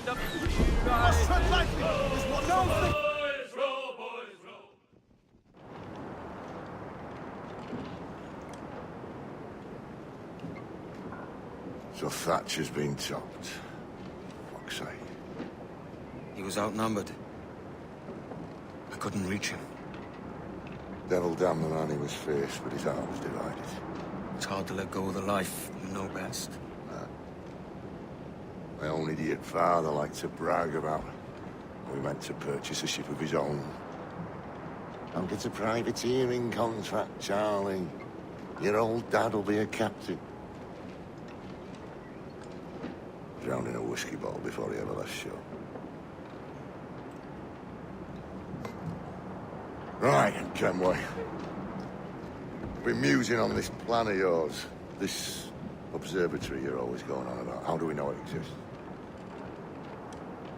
lined up. Let's tread lightly. There's one thing. So Thatcher's been topped. Fuck's sake. He was outnumbered. I couldn't reach him. Devil damn the man, he was fierce, but his heart was divided. It's hard to let go of the life you know best. My own idiot father liked to brag about we meant to purchase a ship of his own. I'll get a privateering contract, Charlie. Your old dad'll be a captain. Drowned in a whiskey bottle before he ever left shore. Right, Kenway. Been musing on this plan of yours. This observatory you're always going on about. How do we know it exists?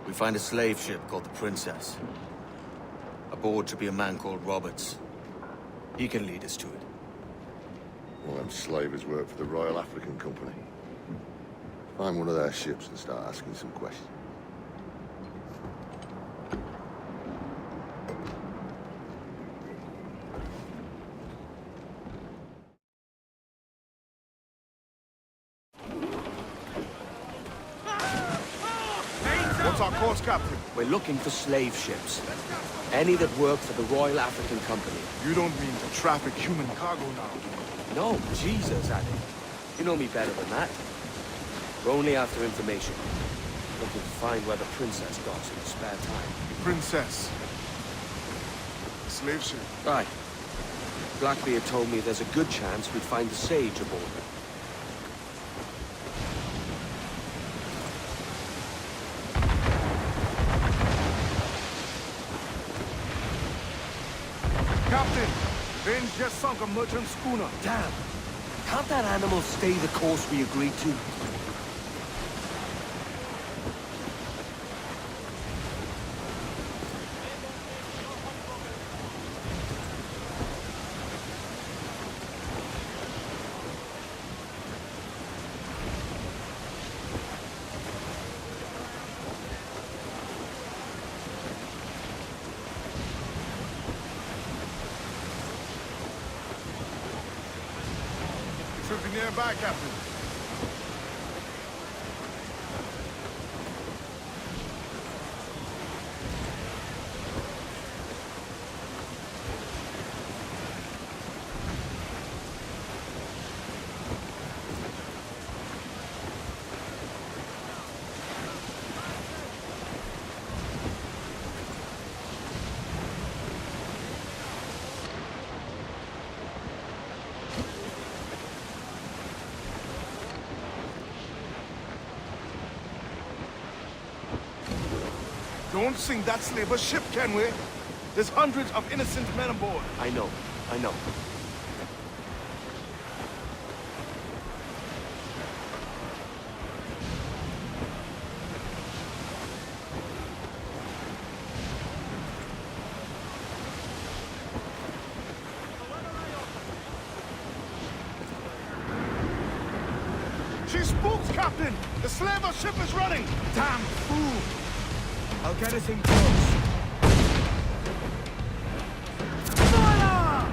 We find a slave ship called the Princess. Aboard should be a man called Roberts. He can lead us to it. Well, them slavers work for the Royal African Company. Find one of their ships and start asking some questions. What's our course, Captain? We're looking for slave ships. Any that work for the Royal African Company. You don't mean to traffic human cargo now, do you? No, Jesus, Addy. You know me better than that. We're only after information. Looking to find where the Princess goes in her spare time. Princess. Slave ship. Right. Blackbeard told me there's a good chance we'd find the Sage aboard her. Captain, Bane's just sunk a merchant schooner. Damn! Can't that animal stay the course we agreed to? Should be nearby, Captain. Don't sink that slaver ship, Kenway. There's hundreds of innocent men aboard. I know. She spooks, Captain! The slaver ship is running! Damn fool! I'll get us in close. Fire!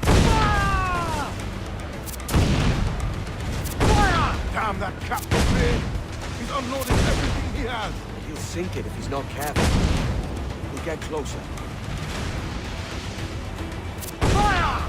Fire! Fire! Damn that Captain Bane! He's unloading everything he has! He'll sink it if he's not careful. We'll get closer. Fire!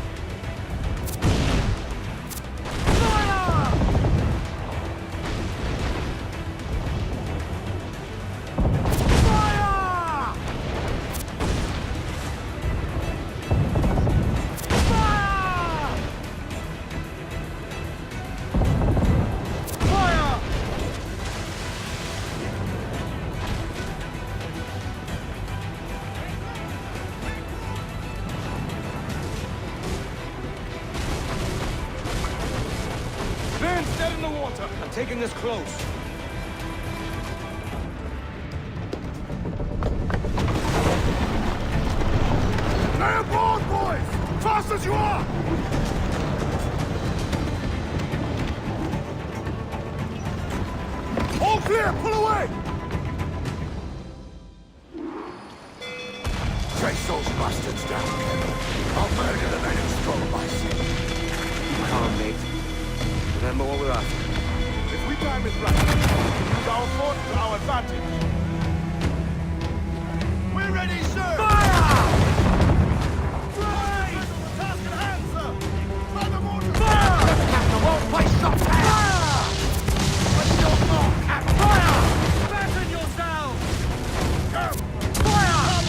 Dead in the water! I'm taking us close. Stay aboard, boys! Fast as you are! Clear! Pull away! Chase those bastards down, Kevin. I'll murder the men who stole my son. Be calm, mate. Remember what we're after. If we time this right, we can use our fort to our advantage. We're ready, sir! Fire! Right! Task at hand, sir! Fire the mortar! Fire! The captain won't place shots! Fire! What's your mark, Captain? Fire! Batten yourselves! Fire!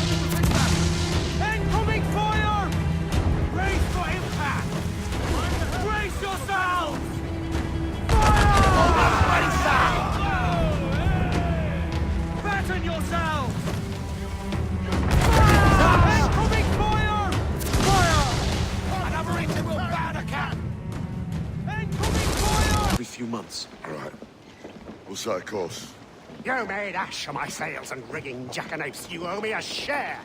Incoming fire! Brace for impact! Brace yourselves! Batten yourselves! Fire! Incoming fire! Fire! Another engine will batter the cat! Incoming fire! Every few months. All right. We'll set a course. You made ash of my sails and rigging, jackanapes. You owe me a share.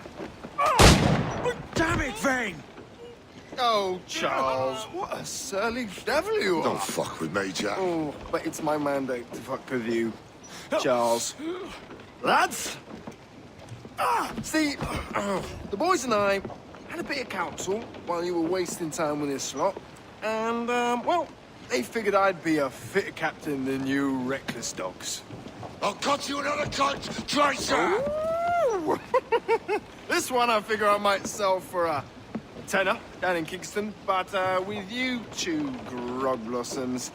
Damn it, Vane! Oh, Charles, what a surly devil you are. Don't fuck with me, Jack. Oh, but it's my mandate to fuck with you, Charles. Lads! See, the boys and I had a bit of counsel while you were wasting time with this lot. And, well, they figured I'd be a fitter captain than you reckless dogs. I'll cut you another cunt, Tracer! Ooh. This one I figure I might sell for a tenner down in Kingston, but with you two grog blossoms,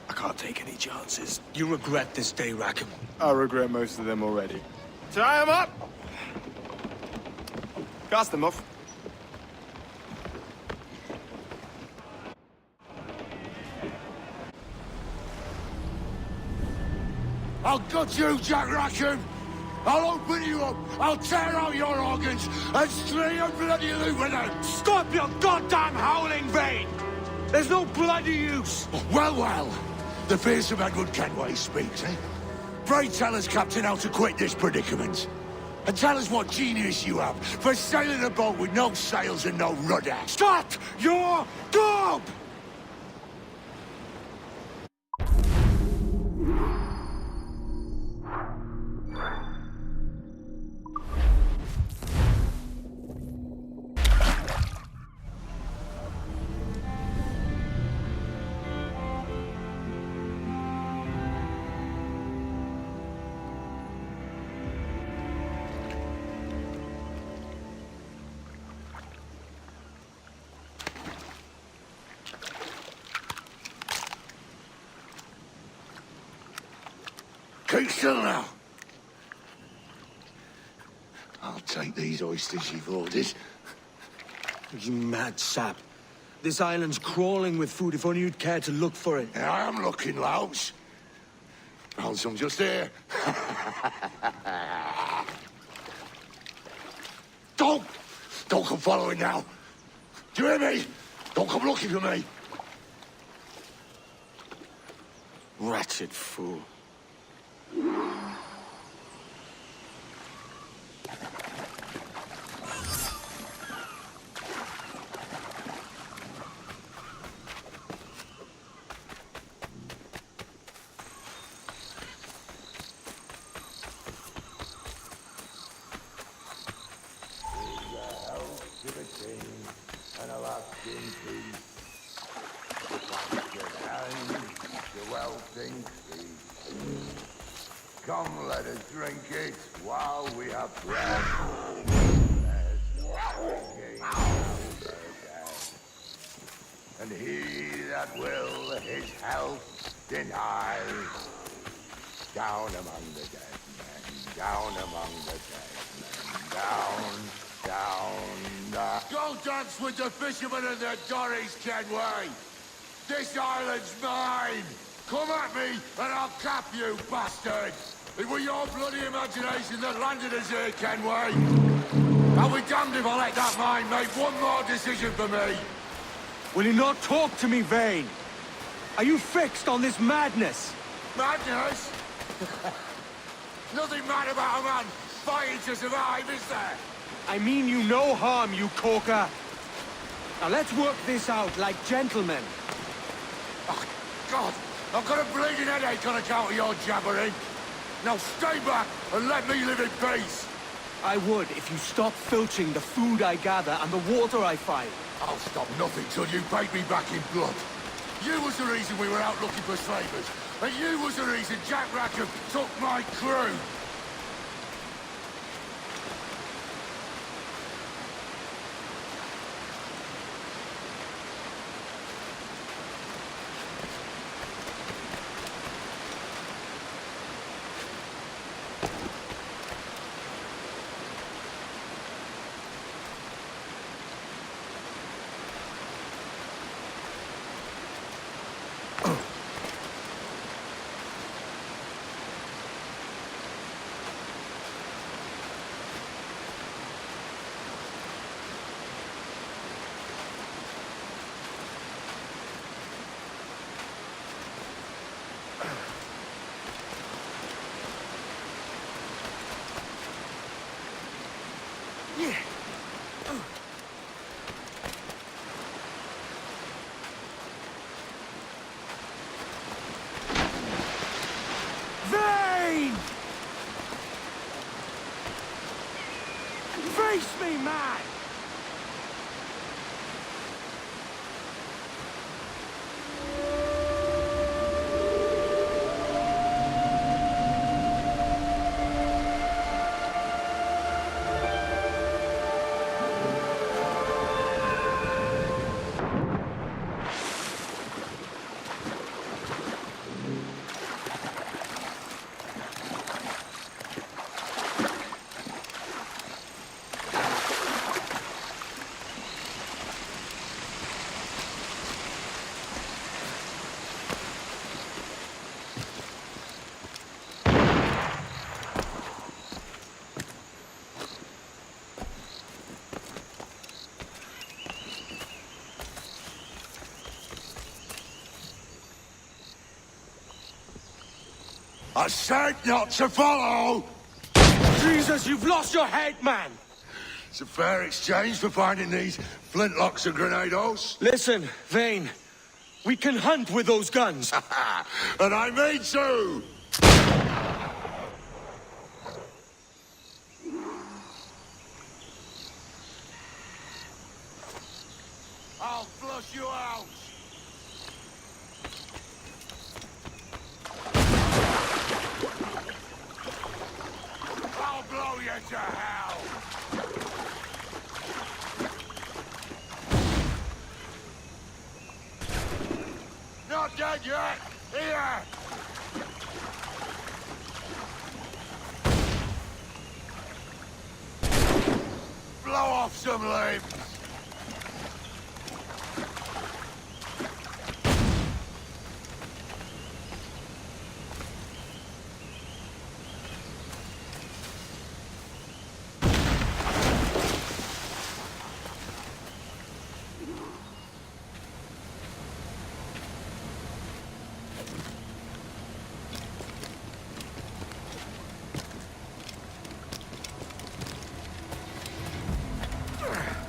I can't take any chances. You regret this day, Rackham. I regret most of them already. Tie them up! Cast them off. I'll gut you, Jack Rackham! I'll open you up, I'll tear out your organs, and string your bloody loot with them! Stop your goddamn howling, Vane! There's no bloody use! Well, well, the fearsome Edward Kenway speaks, eh? Pray tell us, Captain, how to quit this predicament. And tell us what genius you have for sailing a boat with no sails and no rudder. Stop your gob! Keep still now. I'll take these oysters you've ordered. You mad sap. This island's crawling with food if only you'd care to look for it. Yeah, I am looking, Louts. Found some just here. Don't come following now. Do you hear me? Don't come looking for me. Wretched fool. And a lasting peace. The wealth increase. Come, let us drink it while we have breath. And he that will his health deny, down among the dead men, down among the dead men, down. Go dance with the fishermen and their dories, Kenway! This island's mine! Come at me, and I'll cap you, bastard! It was your bloody imagination that landed us here, Kenway! I'll be damned if I let that mind make one more decision for me! Will you not talk to me, Vane? Are you fixed on this madness? Madness? Nothing mad about a man fighting to survive, is there? I mean you no harm, you corker. Now let's work this out like gentlemen. Oh, God! I've got a bleeding headache on account of your jabbering! Now stay back and let me live in peace. I would if you stopped filching the food I gather and the water I find. I'll stop nothing till you paid me back in blood. You was the reason we were out looking for slavers, and you was the reason Jack Rackham took my crew. Vane! Face me, man! I said not to follow! Jesus, you've lost your head, man! It's a fair exchange for finding these flintlocks and grenados. Listen, Vane. We can hunt with those guns. And I mean to! I'll flush you out! I'll blow you to hell! Not dead yet! Here! Blow off some limbs!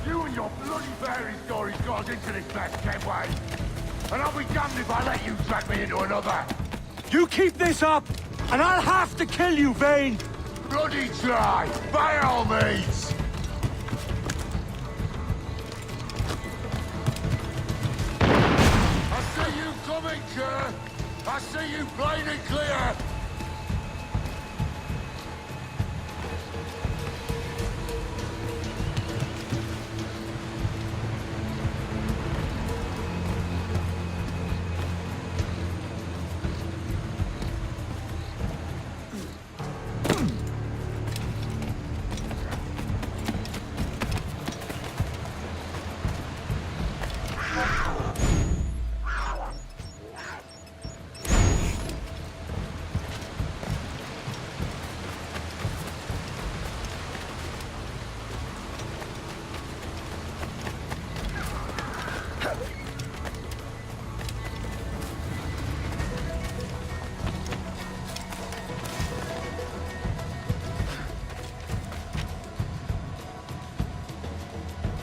You and your bloody fairy stories got us into this mess, Kenway. And I'll be damned if I let you drag me into another. You keep this up, and I'll have to kill you, Vane! Bloody try, by all means. I see you coming, Kerr. I see you plain and clear.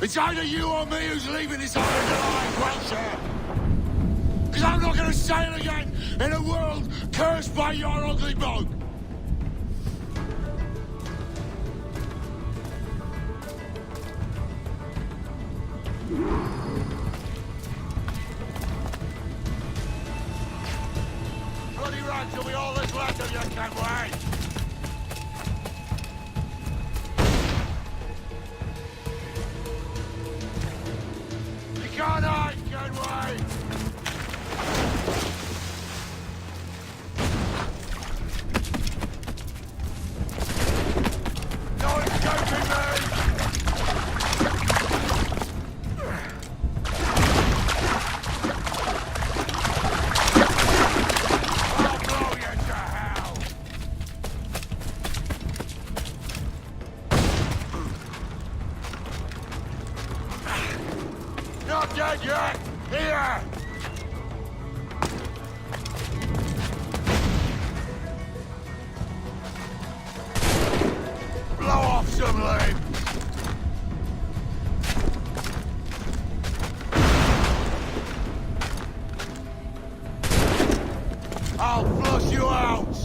It's either you or me who's leaving this island alive, Welcher. Because I'm not going to sail again in a world cursed by your ugly boat. of you can wait! You can't hide, can wait! No escaping me! I'll blow you to hell! Not dead yet! Here! Blow off some lead! I'll flush you out!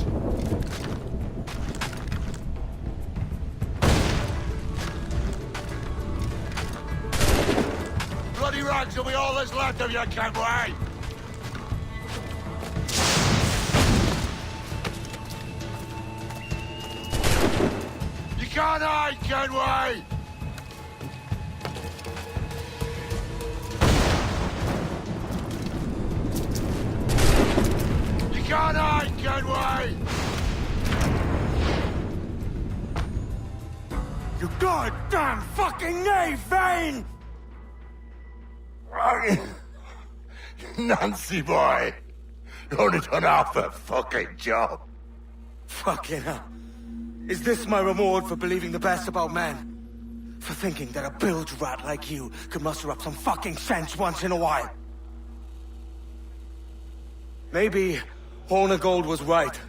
Bloody rags will be all that's left of you, Kenway! You can't hide, Kenway! You can't hide, Kenway! You goddamn fucking knave, Vane! Nancy boy, you've only done half the fucking job. Fucking hell. Is this my reward for believing the best about men? For thinking that a bilge rat like you could muster up some fucking sense once in a while? Maybe Horn of Gold was right.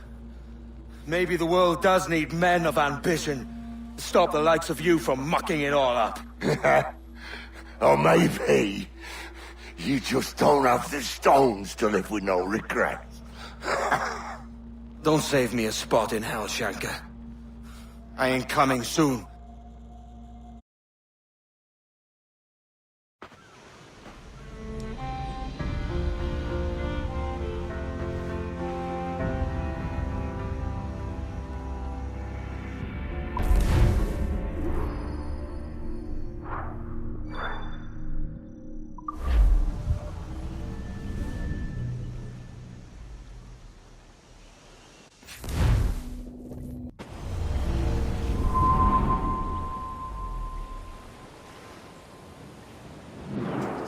Maybe the world does need men of ambition to stop the likes of you from mucking it all up. Or maybe you just don't have the stones to live with no regrets. Don't save me a spot in hell, Shanka. I ain't coming soon.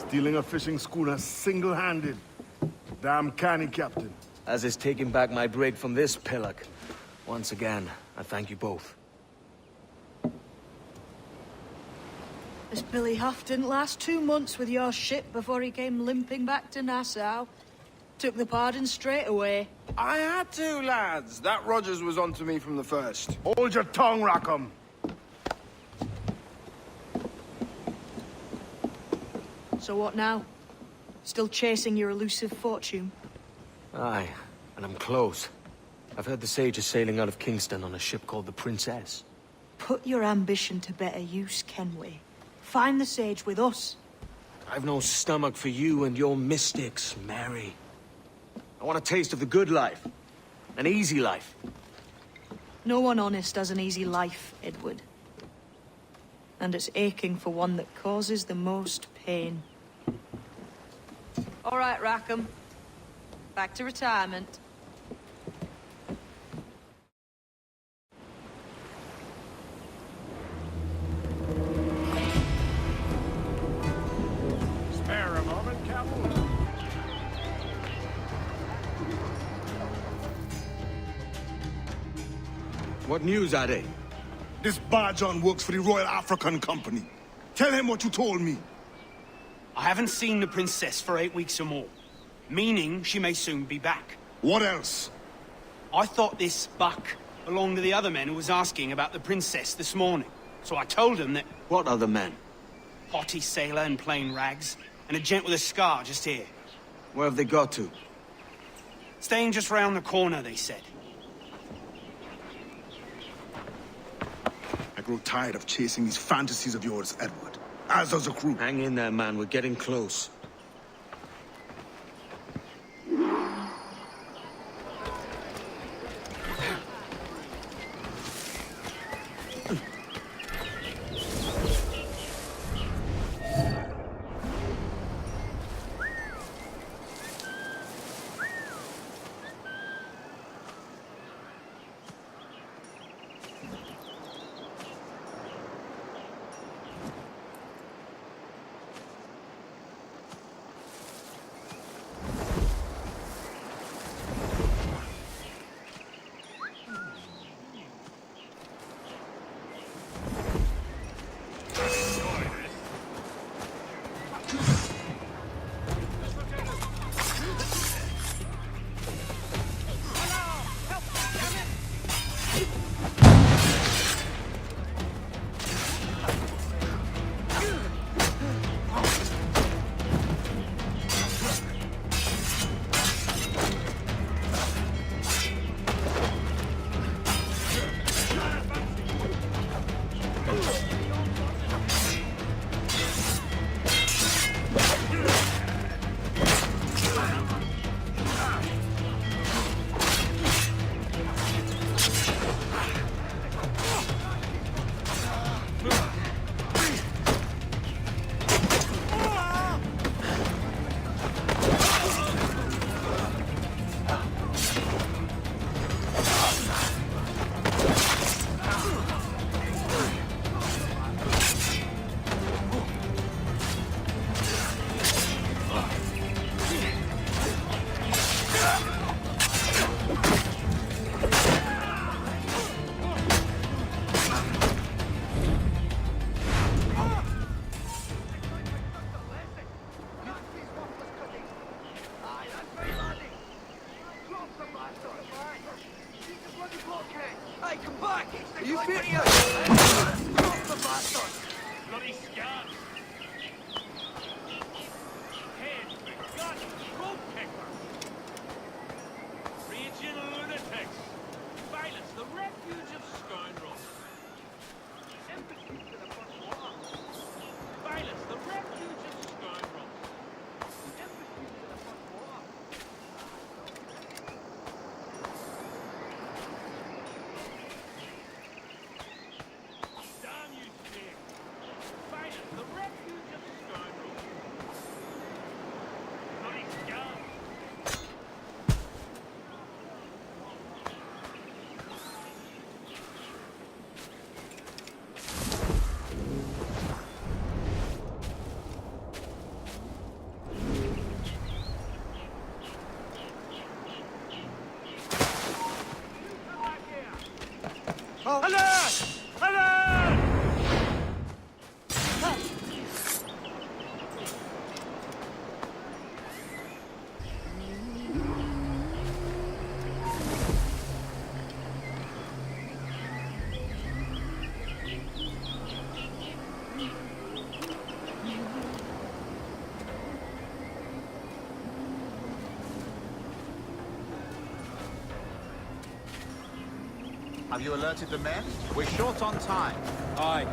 Stealing a fishing schooner single-handed. Damn canny, Captain. As is taking back my brig from this pillock. Once again, I thank you both. This Billy Huff didn't last 2 months with your ship before he came limping back to Nassau. Took the pardon straight away. I had to, lads. That Rogers was onto me from the first. Hold your tongue, Rackham. So what now? Still chasing your elusive fortune? Aye, and I'm close. I've heard the Sage is sailing out of Kingston on a ship called the Princess. Put your ambition to better use, Kenway. Find the Sage with us. I've no stomach for you and your mystics, Mary. I want a taste of the good life. An easy life. No one honest has an easy life, Edward. And it's aching for one that causes the most pain. All right, Rackham. Back to retirement. Spare a moment, Captain. What news, Ade? This Barjon works for the Royal African Company. Tell him what you told me. I haven't seen the princess for 8 weeks or more, meaning she may soon be back. What else? I thought this buck belonged to the other men who was asking about the princess this morning. So I told him that What other men? potty sailor in plain rags, and a gent with a scar just here. Where have they got to? Staying just round the corner, they said. I grow tired of chasing these fantasies of yours, Edward. As does the crew. Hang in there, man. We're getting close. Alert! Alert! Have you alerted the men? We're short on time. Aye.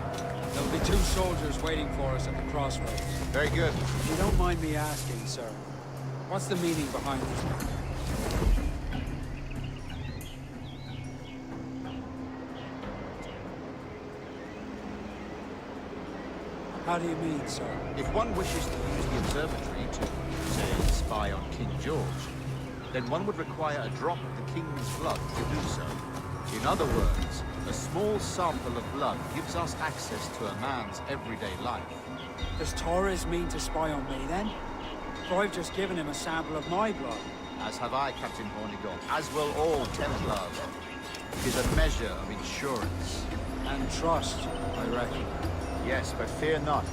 There'll be 2 soldiers waiting for us at the crossroads. Very good. If you don't mind me asking, sir, what's the meaning behind this? How do you mean, sir? If one wishes to use the observatory to, say, spy on King George, then one would require a drop of the King's blood to do so. In other words, a small sample of blood gives us access to a man's everyday life. Does Torres mean to spy on me, then? For I've just given him a sample of my blood. As have I, Captain Hornigold, as will all Templars. It is a measure of insurance. And trust, I reckon. Yes, but fear not.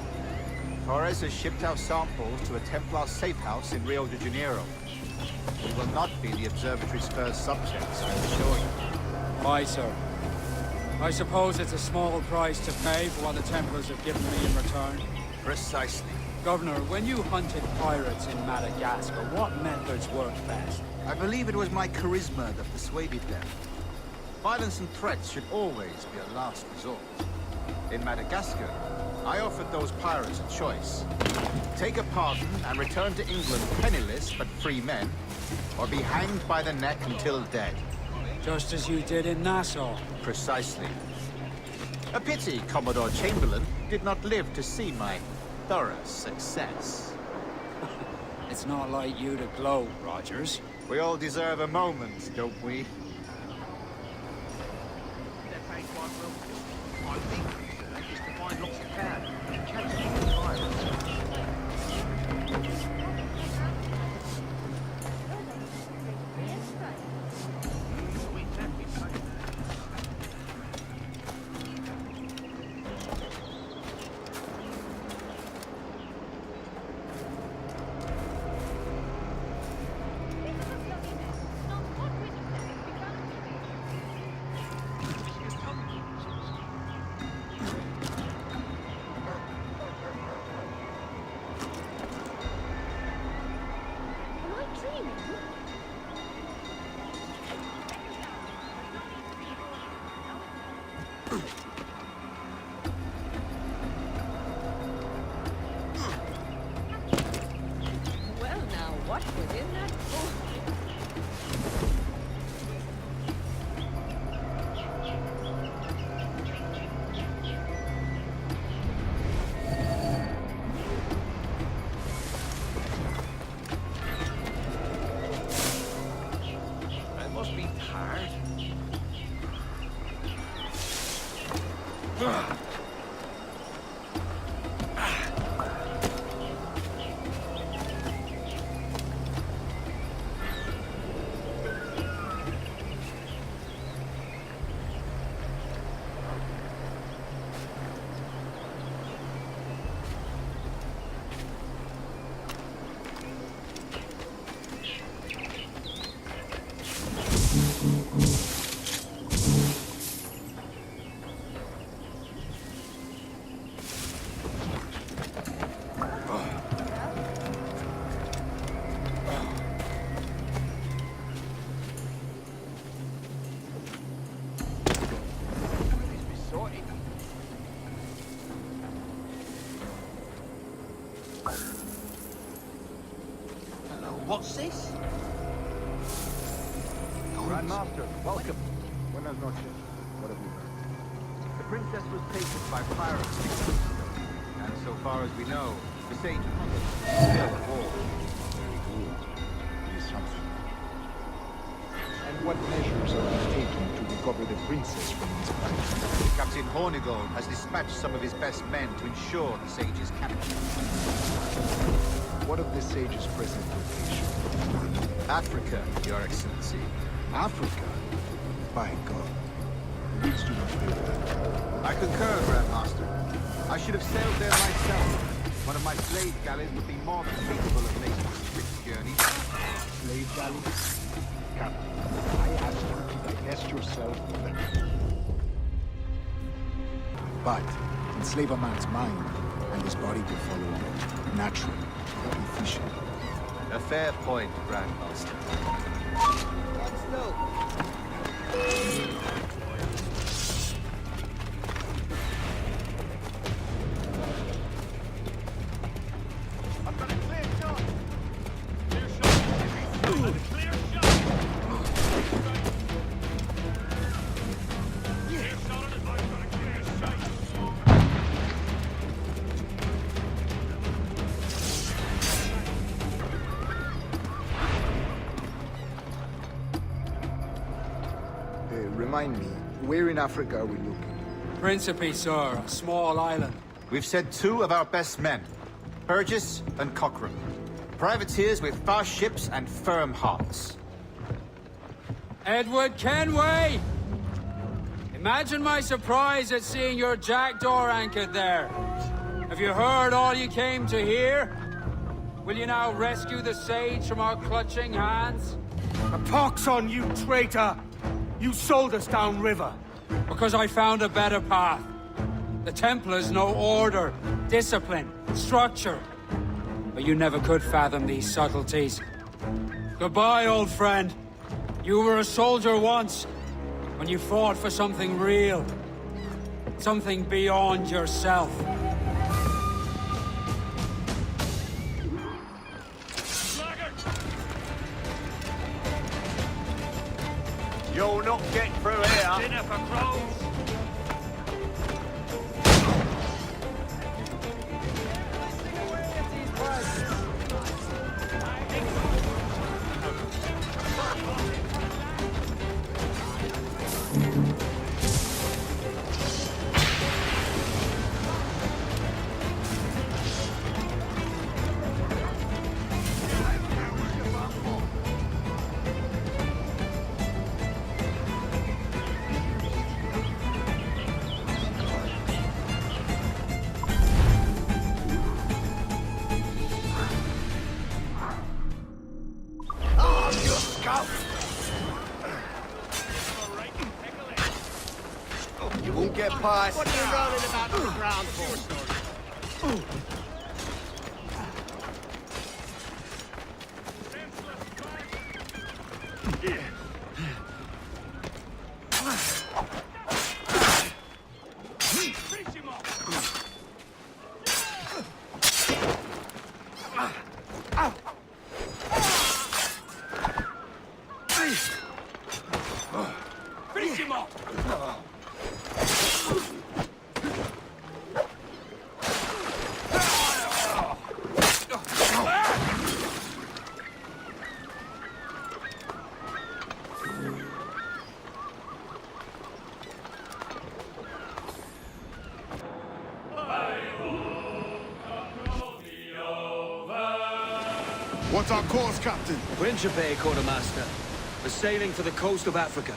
Torres has shipped out samples to a Templar safe house in Rio de Janeiro. We will not be the observatory's first subjects, I assure you. Aye, sir. I suppose it's a small price to pay for what the Templars have given me in return. Precisely. Governor, when you hunted pirates in Madagascar, what methods worked best? I believe it was my charisma that persuaded them. Violence and threats should always be a last resort. In Madagascar, I offered those pirates a choice. Take a pardon and return to England penniless but free men, or be hanged by the neck until dead. Just as you did in Nassau. Precisely. A pity Commodore Chamberlain did not live to see my thorough success. It's not like you to gloat, Rogers. We all deserve a moment, don't we? Well now, what was in that book? That must be hard. What's this? Grandmaster, welcome. Buenas noches. What have you heard? The princess was taken by pirates 6 weeks ago. And so far as we know, the sage is still at war. Very good. It is something. And what measures are you taking to recover the princess from this pirate? Captain Hornigold has dispatched some of his best men to ensure the sage's capture. What of the sage's present location? Africa, Your Excellency. Africa? By God. Please do not fail them. I concur, Grandmaster. I should have sailed there myself. One of my slave galleys would be more than capable of making a swift journey. Slave galleys? Captain, I asked you to divest yourself of them. But enslave a man's mind, and his body will follow on. Natural, efficient. A fair point, Grandmaster. I've got a clear shot. Clear shot. Clear shot. Clear shot on it. I've got a clear shot. Remind me, where in Africa are we looking? Principe, sir, a small island. We've sent 2 of our best men, Burgess and Cochrane. Privateers with fast ships and firm hearts. Edward Kenway! Imagine my surprise at seeing your jackdaw anchored there. Have you heard all you came to hear? Will you now rescue the sage from our clutching hands? A pox on you, traitor! You sold us downriver. Because I found a better path. The Templars know order, discipline, structure. But you never could fathom these subtleties. Goodbye, old friend. You were a soldier once, when you fought for something real. Something beyond yourself. You'll not get through here. Dinner for crows. You won't get past. What are you rolling about on the ground for? Finish him off! What's our course, Captain? Principe, Quartermaster. We're sailing for the coast of Africa.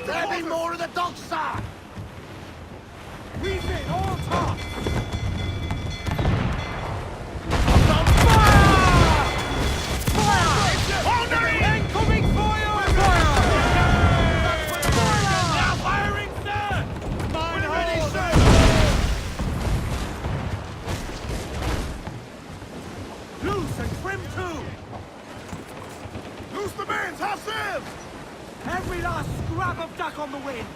There be more of the dogs, sir! We've been all top! Every last scrap of duck on the wind!